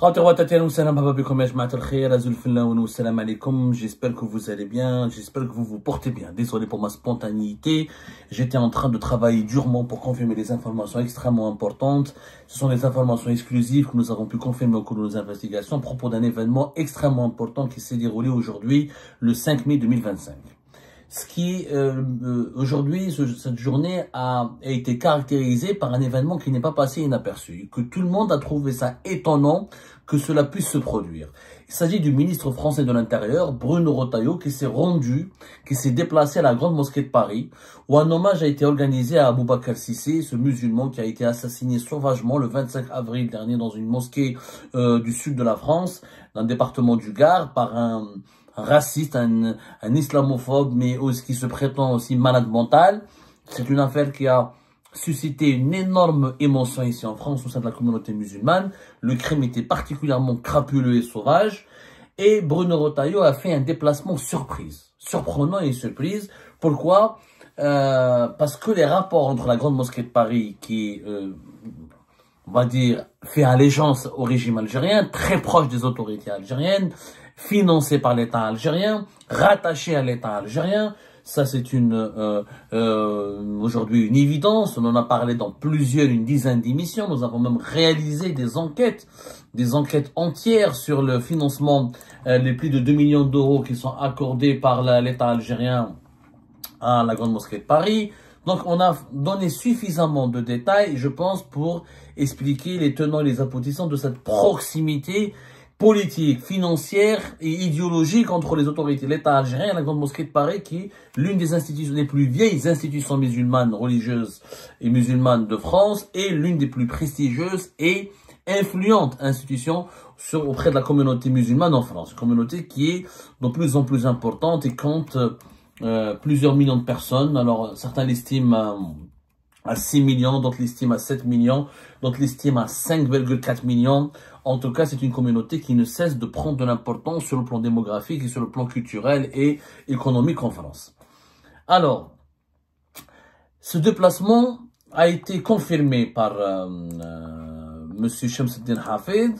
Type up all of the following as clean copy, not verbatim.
J'espère que vous allez bien, j'espère que vous vous portez bien. Désolé pour ma spontanéité, j'étais en train de travailler durement pour confirmer des informations extrêmement importantes. Ce sont des informations exclusives que nous avons pu confirmer au cours de nos investigations à propos d'un événement extrêmement important qui s'est déroulé aujourd'hui, le 5 mai 2025. Ce qui, aujourd'hui, cette journée a été caractérisée par un événement qui n'est pas passé inaperçu, que tout le monde a trouvé ça étonnant que cela puisse se produire. Il s'agit du ministre français de l'Intérieur, Bruno Retailleau, qui s'est déplacé à la Grande Mosquée de Paris, où un hommage a été organisé à Boubacar Sissé, ce musulman qui a été assassiné sauvagement le 25 avril dernier dans une mosquée du sud de la France, dans le département du Gard, par un raciste, un islamophobe, mais aussi qui se prétend aussi malade mental. C'est une affaire qui a suscité une énorme émotion ici en France au sein de la communauté musulmane. Le crime était particulièrement crapuleux et sauvage. Et Bruno Retailleau a fait un déplacement surprenant et surprise. Pourquoi? Parce que les rapports entre la Grande Mosquée de Paris, qui on va dire, fait allégeance au régime algérien, très proche des autorités algériennes, financé par l'État algérien, rattaché à l'État algérien. Ça, c'est aujourd'hui une évidence. On en a parlé dans une dizaine d'émissions. Nous avons même réalisé des enquêtes entières sur le financement, les plus de 2 millions d'euros qui sont accordés par l'État algérien à la Grande Mosquée de Paris. Donc, on a donné suffisamment de détails, je pense, pour expliquer les tenants et les aboutissants de cette proximité politique, financière et idéologique entre les autorités, l'État algérien et la Grande Mosquée de Paris, qui est l'une des institutions, les plus vieilles institutions musulmanes, religieuses et musulmanes de France, et l'une des plus prestigieuses et influentes institutions auprès de la communauté musulmane en France. Une communauté qui est de plus en plus importante et compte plusieurs millions de personnes. Alors, certains l'estiment à 6 millions, d'autres l'estiment à 7 millions, d'autres l'estiment à 5,4 millions. En tout cas, c'est une communauté qui ne cesse de prendre de l'importance sur le plan démographique et sur le plan culturel et économique en France. Alors, ce déplacement a été confirmé par Monsieur Shamsuddin Hafid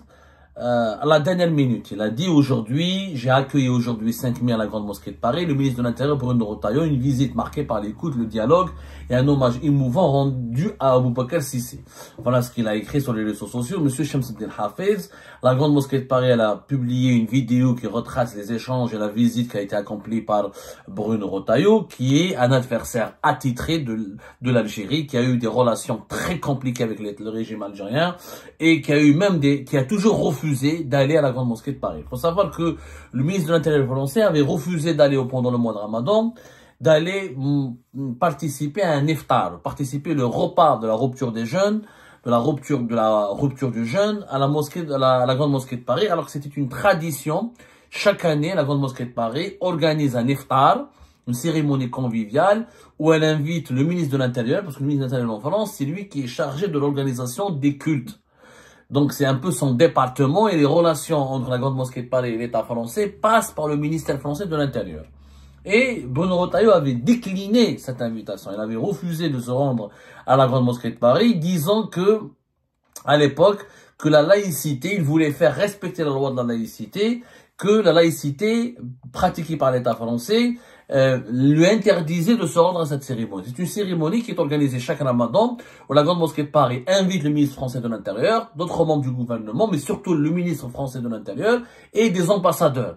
à la dernière minute. Il a dit aujourd'hui, j'ai accueilli aujourd'hui 5 mai à la Grande Mosquée de Paris, le ministre de l'Intérieur Bruno Retailleau, une visite marquée par l'écoute, le dialogue et un hommage émouvant rendu à Boubacar Sissé. Voilà ce qu'il a écrit sur les réseaux sociaux. Monsieur Shamsuddin Hafiz, la Grande Mosquée de Paris, elle a publié une vidéo qui retrace les échanges et la visite qui a été accomplie par Bruno Retailleau, qui est un adversaire attitré de l'Algérie, qui a eu des relations très compliquées avec le régime algérien et qui a toujours refusé d'aller à la Grande Mosquée de Paris. Il faut savoir que le ministre de l'Intérieur français avait refusé d'aller pendant le mois de Ramadan, d'aller participer à un iftar, participer le repas de la rupture des jeûnes, de la rupture du jeûne à la Grande Mosquée de Paris, alors que c'était une tradition. Chaque année, la Grande Mosquée de Paris organise un iftar, une cérémonie conviviale, où elle invite le ministre de l'Intérieur, parce que le ministre de l'Intérieur en France, c'est lui qui est chargé de l'organisation des cultes. Donc, c'est un peu son département et les relations entre la Grande Mosquée de Paris et l'État français passent par le ministère français de l'Intérieur. Et Bruno Retailleau avait décliné cette invitation. Il avait refusé de se rendre à la Grande Mosquée de Paris, disant que, à l'époque, que la laïcité, il voulait faire respecter la loi de la laïcité, que la laïcité pratiquée par l'État français lui interdisait de se rendre à cette cérémonie. C'est une cérémonie qui est organisée chaque Ramadan, où la Grande Mosquée de Paris invite le ministre français de l'Intérieur, d'autres membres du gouvernement, mais surtout le ministre français de l'Intérieur et des ambassadeurs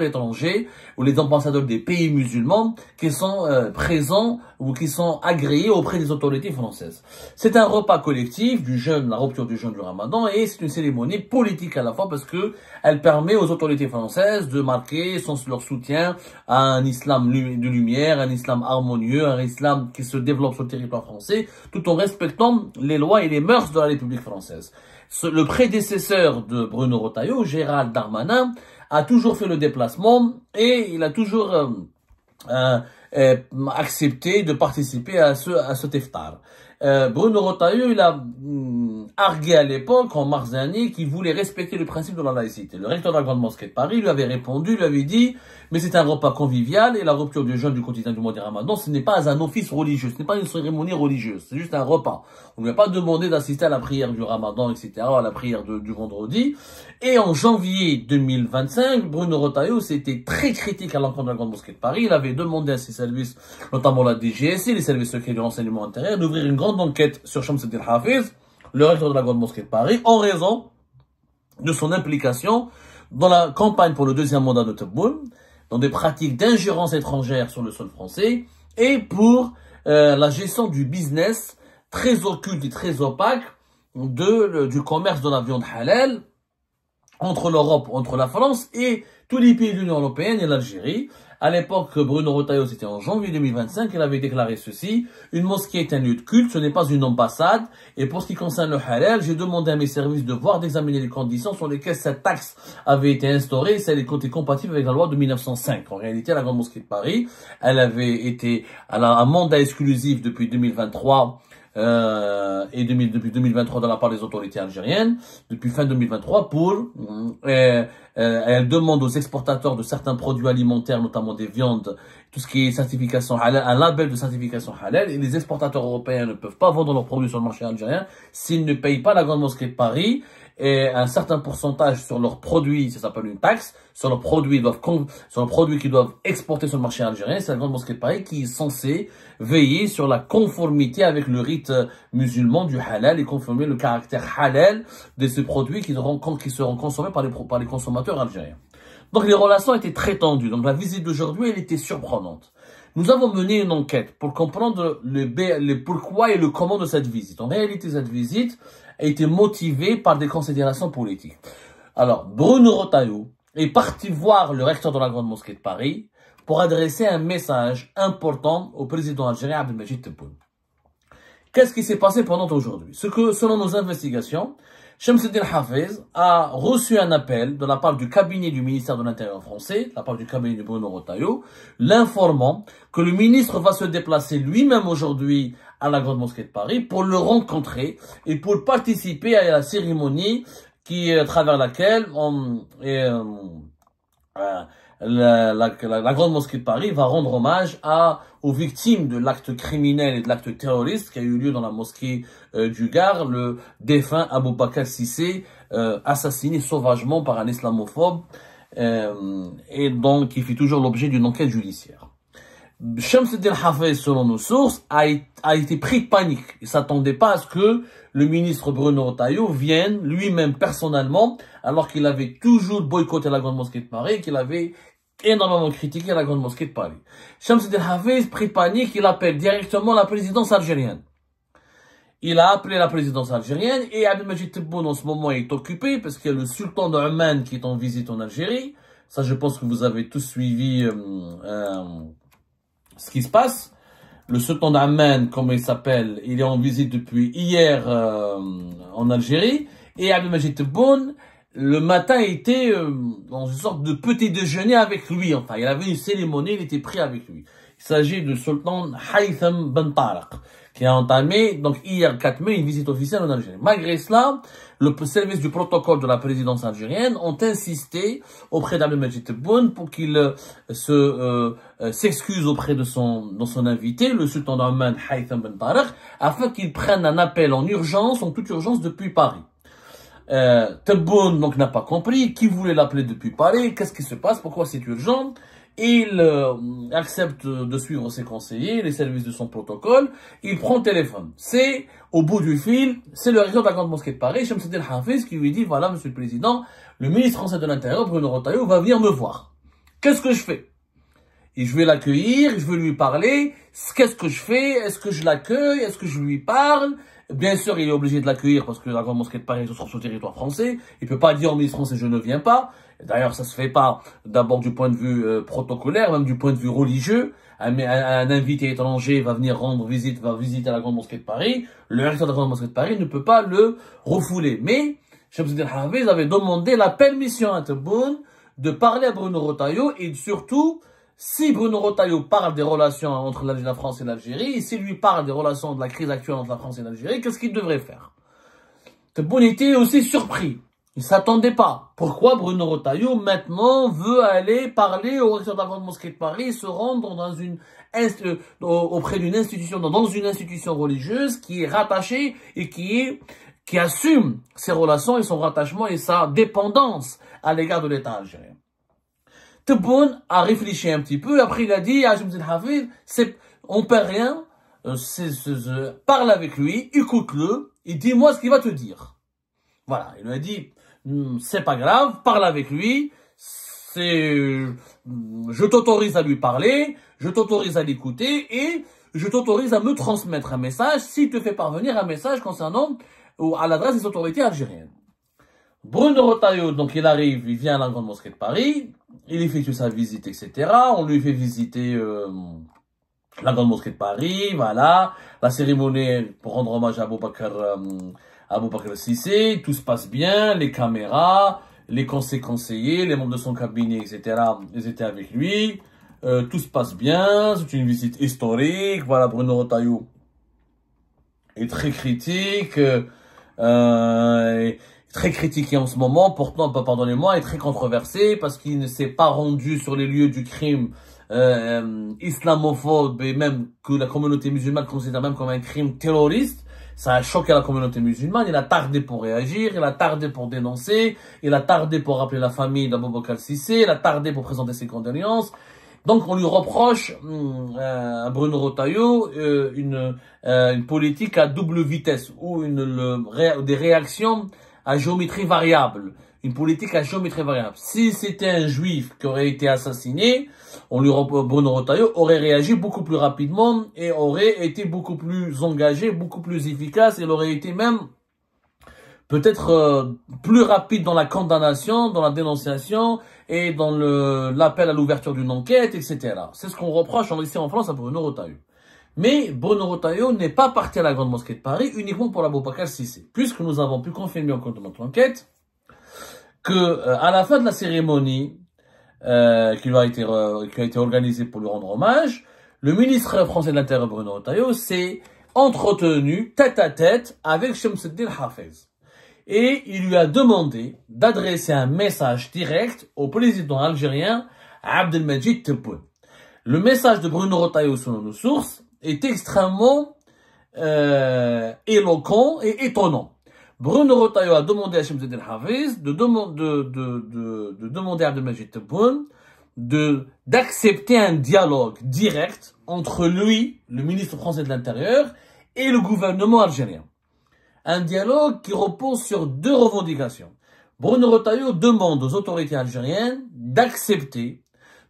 étrangers ou les ambassadeurs des pays musulmans qui sont présents ou qui sont agréés auprès des autorités françaises. C'est un repas collectif du jeûne, la rupture du jeûne du Ramadan, et c'est une cérémonie politique à la fois parce que elle permet aux autorités françaises de marquer leur soutien à un islam de lumière, un islam harmonieux, un islam qui se développe sur le territoire français, tout en respectant les lois et les mœurs de la République française. Le prédécesseur de Bruno Retailleau, Gérald Darmanin, a toujours fait le déplacement et il a toujours accepté de participer à cet iftar. Bruno Retailleau, il a argué à l'époque, en mars dernier, qu'il voulait respecter le principe de la laïcité. Le recteur de la Grande Mosquée de Paris lui avait répondu, lui avait dit, mais c'est un repas convivial et la rupture du jeûne du quotidien du mois de Ramadan, ce n'est pas un office religieux, ce n'est pas une cérémonie religieuse, c'est juste un repas. On ne lui a pas demandé d'assister à la prière du Ramadan, etc., à la prière du vendredi. Et en janvier 2025, Bruno Retailleau s'était très critique à l'encontre de la Grande Mosquée de Paris. Il avait demandé à ses services, notamment la DGSI, les services secrets de renseignement intérieur, d'ouvrir une grande enquête sur Shams el-Din Hafiz, le recteur de la Grande Mosquée de Paris, en raison de son implication dans la campagne pour le deuxième mandat de Tebboune, dans des pratiques d'ingérence étrangère sur le sol français, et pour la gestion du business très occulte et très opaque du commerce de la viande halal entre l'Europe, entre la France et tous les pays de l'Union européenne et l'Algérie. À l'époque, Bruno Retailleau, c'était en janvier 2025, il avait déclaré ceci: une mosquée est un lieu de culte, ce n'est pas une ambassade. Et pour ce qui concerne le halal, j'ai demandé à mes services de voir, d'examiner les conditions sur lesquelles cette taxe avait été instaurée, si elle était compatible avec la loi de 1905. En réalité, la Grande Mosquée de Paris, elle a un mandat exclusif depuis 2023, depuis 2023 de la part des autorités algériennes, depuis fin 2023 elle demande aux exportateurs de certains produits alimentaires, notamment des viandes, tout ce qui est certification halal, un label de certification halal, et les exportateurs européens ne peuvent pas vendre leurs produits sur le marché algérien s'ils ne payent pas la Grande Mosquée de Paris et un certain pourcentage sur leurs produits, ça s'appelle une taxe, sur leurs produits qu'ils doivent exporter sur le marché algérien. C'est la Grande Mosquée de Paris qui est censée veiller sur la conformité avec le rite musulman du halal et confirmer le caractère halal de ces produits qui seront consommés par les consommateurs algériens. Donc les relations étaient très tendues. Donc la visite d'aujourd'hui, elle était surprenante. Nous avons mené une enquête pour comprendre le pourquoi et le comment de cette visite. En réalité, cette visite a été motivée par des considérations politiques. Alors, Bruno Retailleau est parti voir le recteur de la Grande Mosquée de Paris pour adresser un message important au président algérien Abdelmadjid Tebboune. Qu'est-ce qui s'est passé pendant aujourd'hui? Ce que, selon nos investigations, Shams el-Din Hafiz a reçu un appel de la part du cabinet du ministère de l'Intérieur français, de la part du cabinet de Bruno Retailleau, l'informant que le ministre va se déplacer lui-même aujourd'hui à la Grande Mosquée de Paris pour le rencontrer et pour participer à la cérémonie à travers laquelle la Grande Mosquée de Paris va rendre hommage aux victimes de l'acte criminel et de l'acte terroriste qui a eu lieu dans la mosquée du Gard, le défunt Abou Bakr Cissé, assassiné sauvagement par un islamophobe, et donc qui fait toujours l'objet d'une enquête judiciaire. Shams el-Din Hafiz, selon nos sources, a été pris de panique. Il ne s'attendait pas à ce que le ministre Bruno Retailleau vienne lui-même personnellement, alors qu'il avait toujours boycotté la Grande Mosquée de Paris, qu'il avait énormément critiqué la Grande Mosquée de Paris. Shams el-Din Hafiz, pris de panique, il appelle directement la présidence algérienne. Il a appelé la présidence algérienne et Abdelmadjid Tebboune en ce moment est occupé parce qu'il y a le sultan de Oman qui est en visite en Algérie. Ça, je pense que vous avez tous suivi ce qui se passe. Le sultan d'Amman, comme il s'appelle, il est en visite depuis hier en Algérie. Et Abdelmadjid Tebboune, le matin, était dans une sorte de petit déjeuner avec lui. Enfin, il avait une cérémonie, il était pris avec lui. Il s'agit du sultan Haytham Ben Taraq, qui a entamé, donc hier 4 mai, une visite officielle en Algérie. Malgré cela, le service du protocole de la présidence algérienne ont insisté auprès d'Abdelmadjid Tebboune pour qu'il s'excuse auprès de son invité, le sultan d'Oman Haytham Ben Taraq, afin qu'il prenne un appel en urgence, en toute urgence, depuis Paris. Tebboune donc n'a pas compris qui voulait l'appeler depuis Paris, qu'est-ce qui se passe, pourquoi c'est urgent. Il accepte de suivre ses conseillers, les services de son protocole. Il prend le téléphone. C'est, au bout du fil, c'est le recteur de la Grande Mosquée de Paris, Shams el-Din Hafiz, qui lui dit: voilà, monsieur le président, le ministre français de l'Intérieur, Bruno Retailleau, va venir me voir. Qu'est-ce que je fais? Et je vais l'accueillir, je vais lui parler. Qu'est-ce que je fais? Est-ce que je l'accueille? Est-ce que je lui parle? Bien sûr, il est obligé de l'accueillir parce que la Grande Mosquée de Paris se trouve sur le territoire français. Il peut pas dire au ministre français: je ne viens pas. D'ailleurs, ça se fait pas d'abord du point de vue protocolaire, même du point de vue religieux. Un invité étranger va venir rendre visite, va visiter la Grande Mosquée de Paris. Le recteur de la Grande Mosquée de Paris ne peut pas le refouler. Mais Shams el-Din Hafiz avait demandé la permission à Tebboune de parler à Bruno Retailleau et surtout Si Bruno Retailleau parle des relations entre la France et l'Algérie, et s'il lui parle des relations de la crise actuelle entre la France et l'Algérie, qu'est-ce qu'il devrait faire? Tebboune était aussi surpris. Il s'attendait pas. Pourquoi Bruno Retailleau, maintenant, veut aller parler au recteur de la Grande Mosquée de Paris, se rendre dans auprès d'une institution, dans une institution religieuse qui est rattachée et qui assume ses relations et son rattachement et sa dépendance à l'égard de l'État algérien. Tebboune a réfléchi un petit peu, après il a dit à Hachem Zine Hafid, on perd rien, parle avec lui, écoute-le, et dis-moi ce qu'il va te dire. Voilà, il lui a dit, c'est pas grave, parle avec lui, je t'autorise à lui parler, je t'autorise à l'écouter, et je t'autorise à me transmettre un message s'il te fait parvenir un message concernant ou à l'adresse des autorités algériennes. Bruno Retailleau, donc il arrive, il vient à la Grande Mosquée de Paris, il effectue sa visite, etc. On lui fait visiter la Grande Mosquée de Paris, voilà, la cérémonie pour rendre hommage à Boubacar Cissé, tout se passe bien, les caméras, les conseillers, les membres de son cabinet, etc. Ils étaient avec lui, tout se passe bien, c'est une visite historique, voilà, Bruno Retailleau est très critique, très critiqué en ce moment, pourtant, pardonnez-moi, est très controversé parce qu'il ne s'est pas rendu sur les lieux du crime islamophobe et même que la communauté musulmane considère même comme un crime terroriste. Ça a choqué la communauté musulmane, il a tardé pour réagir, il a tardé pour dénoncer, il a tardé pour rappeler la famille d'Aboubacar Cissé, il a tardé pour présenter ses condoléances. Donc on lui reproche à Bruno Retailleau une politique à double vitesse ou des réactions à géométrie variable, une politique à géométrie variable. Si c'était un juif qui aurait été assassiné, Bruno Retailleau aurait réagi beaucoup plus rapidement et aurait été beaucoup plus engagé, beaucoup plus efficace. Il aurait été même peut-être plus rapide dans la condamnation, dans la dénonciation et dans l'appel à l'ouverture d'une enquête, etc. C'est ce qu'on reproche ici en France à Bruno Retailleau. Mais Bruno Retailleau n'est pas parti à la Grande Mosquée de Paris uniquement pour Boubacar Cissé, puisque nous avons pu confirmer en compte de notre enquête que à la fin de la cérémonie qui a été organisée pour lui rendre hommage, le ministre français de l'Intérieur Bruno Retailleau s'est entretenu tête à tête avec Shamsuddin Hafez. Et il lui a demandé d'adresser un message direct au président algérien Abdelmadjid Tebboune. Le message de Bruno Retailleau, selon nos sources, est extrêmement éloquent et étonnant. Bruno Retailleau a demandé à Shamsuddin Hafez de demander à Abdelmadjid Tebboune d'accepter un dialogue direct entre lui, le ministre français de l'Intérieur, et le gouvernement algérien. Un dialogue qui repose sur deux revendications. Bruno Retailleau demande aux autorités algériennes d'accepter,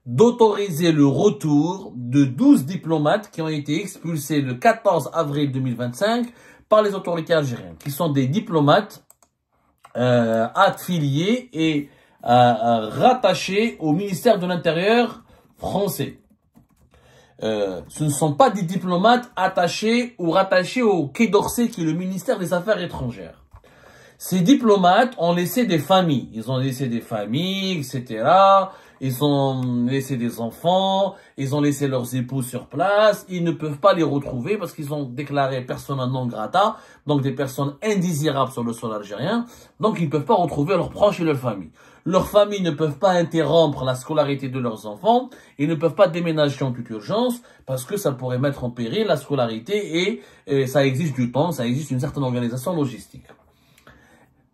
d'autoriser le retour de 12 diplomates qui ont été expulsés le 14 avril 2025 par les autorités algériennes, qui sont des diplomates affiliés et rattachés au ministère de l'Intérieur français. Ce ne sont pas des diplomates attachés ou rattachés au Quai d'Orsay, qui est le ministère des Affaires étrangères. Ces diplomates ont laissé des familles. Ils ont laissé des familles, etc. Ils ont laissé des enfants. Ils ont laissé leurs époux sur place. Ils ne peuvent pas les retrouver parce qu'ils ont déclaré persona non grata, donc des personnes indésirables sur le sol algérien. Donc ils ne peuvent pas retrouver leurs proches et leurs familles. Leurs familles ne peuvent pas interrompre la scolarité de leurs enfants. Ils ne peuvent pas déménager en toute urgence parce que ça pourrait mettre en péril la scolarité et ça exige du temps, ça exige une certaine organisation logistique.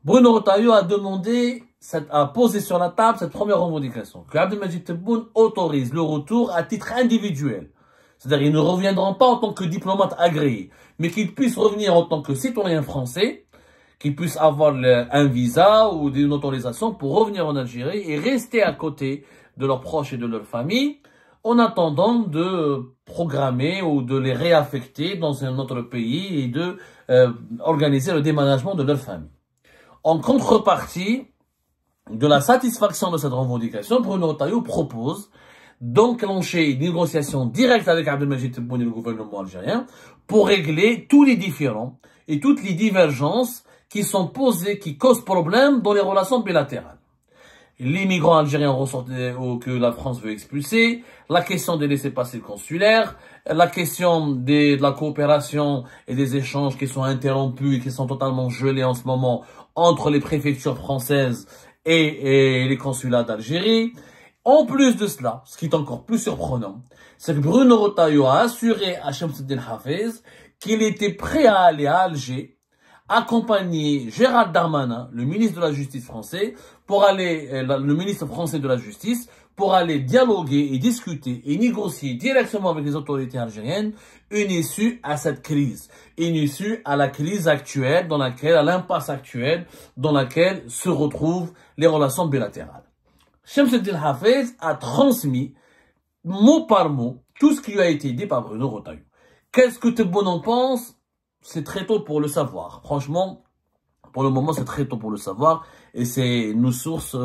Bruno Retailleau a posé sur la table cette première revendication, que Abdelmadjid Tebboune autorise le retour à titre individuel. C'est-à-dire qu'ils ne reviendront pas en tant que diplomates agréés, mais qu'ils puissent revenir en tant que citoyens français, qu'ils puissent avoir un visa ou une autorisation pour revenir en Algérie et rester à côté de leurs proches et de leurs familles, en attendant de programmer ou de les réaffecter dans un autre pays et de organiser le déménagement de leur famille. En contrepartie de la satisfaction de cette revendication, Bruno Retailleau propose d'enclencher une négociation directe avec Abdelmadjid Tebboune et le gouvernement algérien pour régler tous les différends et toutes les divergences qui sont posées, qui causent problème dans les relations bilatérales. les migrants algériens que la France veut expulser, la question des laissez-passer consulaires, la question de la coopération et des échanges qui sont interrompus et qui sont totalement gelés en ce moment entre les préfectures françaises et les consulats d'Algérie. En plus de cela, ce qui est encore plus surprenant, c'est que Bruno Retailleau a assuré à Shamsuddin Hafez qu'il était prêt à aller à Alger, accompagner Gérald Darmanin, le ministre de la Justice français, le ministre français de la Justice, pour aller dialoguer et discuter et négocier directement avec les autorités algériennes une issue à cette crise, une issue à la crise actuelle, à l'impasse actuelle dans laquelle se retrouvent les relations bilatérales. Shamsuddin Hafez a transmis mot par mot tout ce qui lui a été dit par Bruno Retailleau. Qu'est-ce que Tebboune en pense? C'est très tôt pour le savoir. Franchement, pour le moment, c'est très tôt pour le savoir. Et nos sources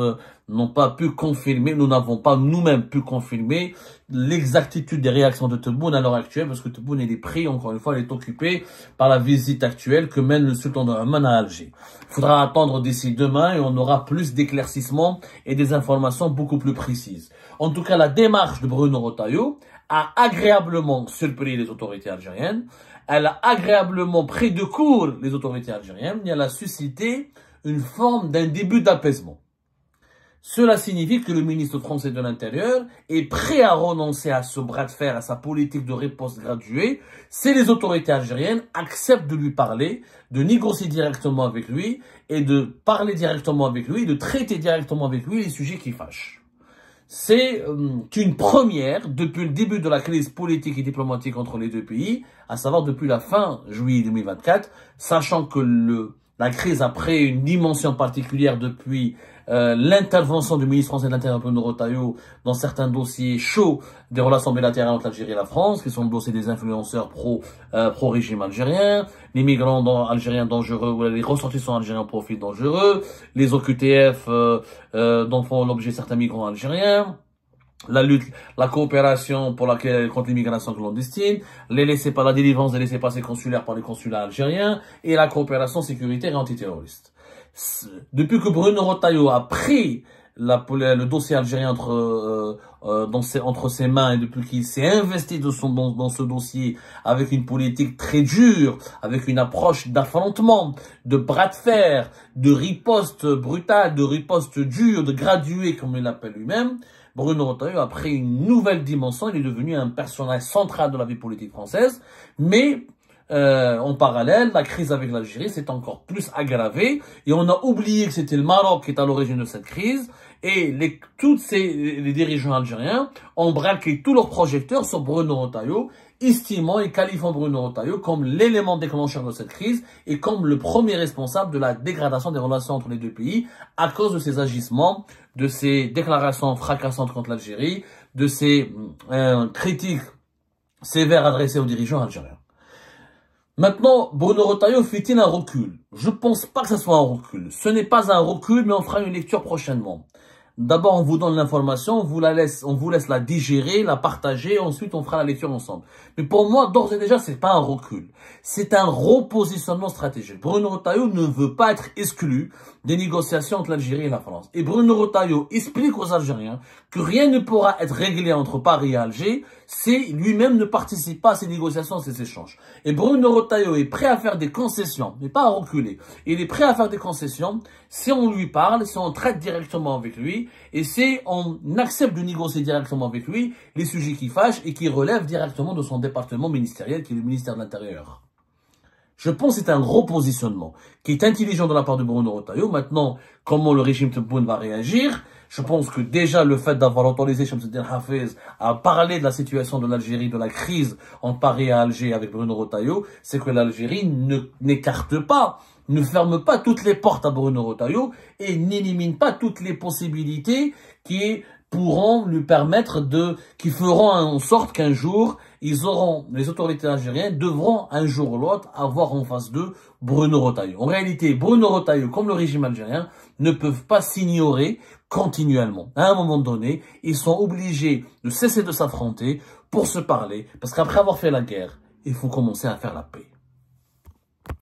n'ont pas pu confirmer, nous n'avons pas nous-mêmes pu confirmer l'exactitude des réactions de Tebboune à l'heure actuelle, parce que Tebboune, il est pris, encore une fois, il est occupé par la visite actuelle que mène le sultan de Oman à Alger. Il faudra attendre d'ici demain et on aura plus d'éclaircissements et des informations beaucoup plus précises. En tout cas, la démarche de Bruno Retailleau a agréablement surpris les autorités algériennes. Elle a agréablement pris de court les autorités algériennes et elle a suscité une forme d'un début d'apaisement. Cela signifie que le ministre français de l'Intérieur est prêt à renoncer à ce bras de fer, à sa politique de réponse graduée, si les autorités algériennes acceptent de lui parler, de négocier directement avec lui et de parler directement avec lui, de traiter directement avec lui les sujets qui fâchent. C'est une première depuis le début de la crise politique et diplomatique entre les deux pays, à savoir depuis la fin juillet 2024, sachant que la crise a pris une dimension particulière depuis l'intervention du ministre français de l'Intérieur, Bruno Retailleau, dans certains dossiers chauds des relations bilatérales entre l'Algérie et la France, qui sont le dossier des influenceurs pro-régime algérien, les migrants algériens dangereux, ou les ressortissants algériens au profil dangereux, les OQTF dont font l'objet certains migrants algériens, la lutte, la coopération contre l'immigration clandestine, la délivrance des laissez-passer consulaires par les consulats algériens et la coopération sécuritaire et antiterroriste. Depuis que Bruno Retailleau a pris le dossier algérien entre ses mains et depuis qu'il s'est investi dans ce dossier avec une politique très dure, avec une approche d'affrontement, de bras de fer, de riposte brutale, de riposte dure, de graduée comme il l'appelle lui-même, Bruno Retailleau a pris une nouvelle dimension, il est devenu un personnage central de la vie politique française, mais en parallèle, la crise avec l'Algérie s'est encore plus aggravée et on a oublié que c'était le Maroc qui est à l'origine de cette crise et les dirigeants algériens ont braqué tous leurs projecteurs sur Bruno Retailleau, estimant et qualifiant Bruno Retailleau comme l'élément déclencheur de cette crise et comme le premier responsable de la dégradation des relations entre les deux pays à cause de ses agissements, de ses déclarations fracassantes contre l'Algérie, de ses critiques sévères adressées aux dirigeants algériens. Maintenant, Bruno Retailleau fait-il un recul? Je pense pas que ce soit un recul. Ce n'est pas un recul, mais on fera une lecture prochainement. D'abord, on vous donne l'information, on vous laisse la digérer, la partager, ensuite on fera la lecture ensemble. Mais pour moi, d'ores et déjà, c'est pas un recul. C'est un repositionnement stratégique. Bruno Retailleau ne veut pas être exclu des négociations entre l'Algérie et la France. Et Bruno Retailleau explique aux Algériens que rien ne pourra être réglé entre Paris et Alger si lui-même ne participe pas à ces négociations, à ces échanges. Et Bruno Retailleau est prêt à faire des concessions, mais pas à reculer. Il est prêt à faire des concessions si on lui parle, si on traite directement avec lui, et si on accepte de négocier directement avec lui les sujets qui fâchent et qui relèvent directement de son département ministériel, qui est le ministère de l'Intérieur. Je pense que c'est un gros positionnement qui est intelligent de la part de Bruno Retailleau. Maintenant, comment le régime Tebboune va réagir? Je pense que déjà le fait d'avoir autorisé Shamsuddin Hafez à parler de la situation de l'Algérie, de la crise en Paris et à Alger avec Bruno Retailleau, c'est que l'Algérie n'écarte pas, ne ferme pas toutes les portes à Bruno Retailleau et n'élimine pas toutes les possibilités qui pourront lui permettre qui feront en sorte qu'un jour, les autorités algériennes devront un jour ou l'autre avoir en face d'eux Bruno Retailleau. En réalité, Bruno Retailleau, comme le régime algérien, ne peuvent pas s'ignorer continuellement. À un moment donné, ils sont obligés de cesser de s'affronter pour se parler, parce qu'après avoir fait la guerre, il faut commencer à faire la paix.